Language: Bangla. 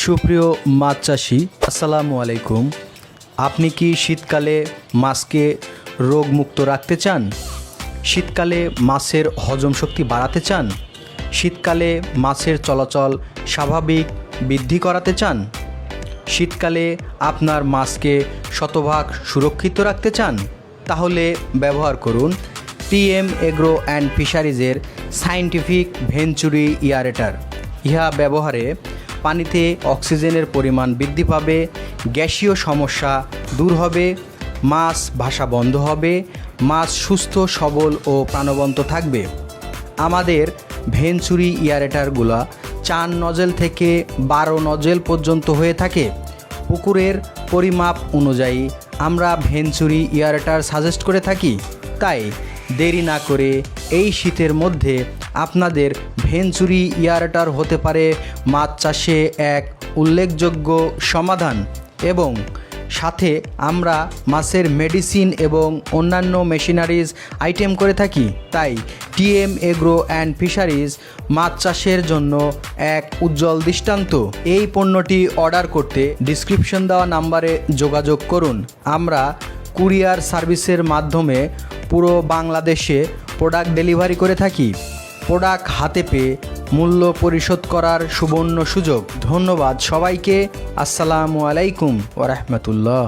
সুপ্রিয় মাছ চাষি, আসসালামু আলাইকুম। আপনি কি শীতকালে মাছকে রোগমুক্ত রাখতে চান? শীতকালে মাছের হজম শক্তি বাড়াতে চান? শীতকালে মাছের চলাচল স্বাভাবিক বৃদ্ধি করাতে চান? শীতকালে আপনার মাছকে শতভাগ সুরক্ষিত রাখতে চান? তাহলে ব্যবহার করুন টিএম এগ্রো অ্যান্ড ফিশারিজের সায়েন্টিফিক ভেঞ্চুরি এয়ারেটর। ইহা ব্যবহারে পানিতে অক্সিজেনের পরিমাণ বৃদ্ধি পাবে, গ্যাসীয় সমস্যা দূর হবে, মাছ ভাসা বন্ধ হবে, মাছ সুস্থ সবল ও প্রাণবন্ত থাকবে। আমাদের ভেঞ্চুরি এয়ারেটরগুলো 4 নজেল থেকে 12 নজেল পর্যন্ত হয়ে থাকে। পুকুরের পরিমাপ অনুযায়ী আমরা ভেঞ্চুরি এয়ারেটর সাজেস্ট করে থাকি। তাই দেরি না করে এই শীতের মধ্যে আপনাদের ভেঞ্চুরি এয়ারেটর হতে পারে মাছ চাষে এক উল্লেখযোগ্য সমাধান। এবং সাথে আমরা মাছের মেডিসিন এবং অন্যান্য মেশিনারিজ আইটেম করে থাকি। তাই টিএম এগ্রো অ্যান্ড ফিশারিজ মাছ চাষের জন্য এক উজ্জ্বল দৃষ্টান্ত। এই পণ্যটি অর্ডার করতে ডিসক্রিপশন দেওয়া নাম্বারে যোগাযোগ করুন। আমরা কুরিয়ার সার্ভিসের মাধ্যমে পুরো বাংলাদেশে প্রোডাক্ট ডেলিভারি করে থাকি। প্রোডাক্ট হাতে পেয়ে মূল্য পরিশোধ করার সুবর্ণ সুযোগ। ধন্যবাদ সবাইকে। আসসালামু আলাইকুম ওয়া রাহমাতুল্লাহ।